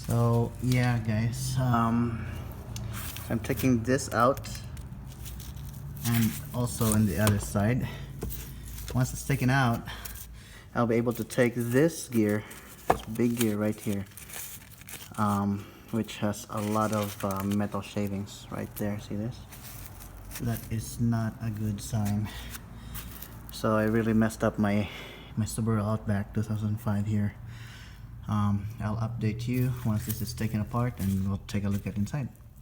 So yeah guys, I'm taking this out and also on the other side. Once it's taken out, I'll be able to take this gear, this big gear right here, which has a lot of metal shavings right there. See this? That is not a good sign. So I really messed up my Subaru Outback 2005 here. I'll update you once this is taken apart and we'll take a look at inside.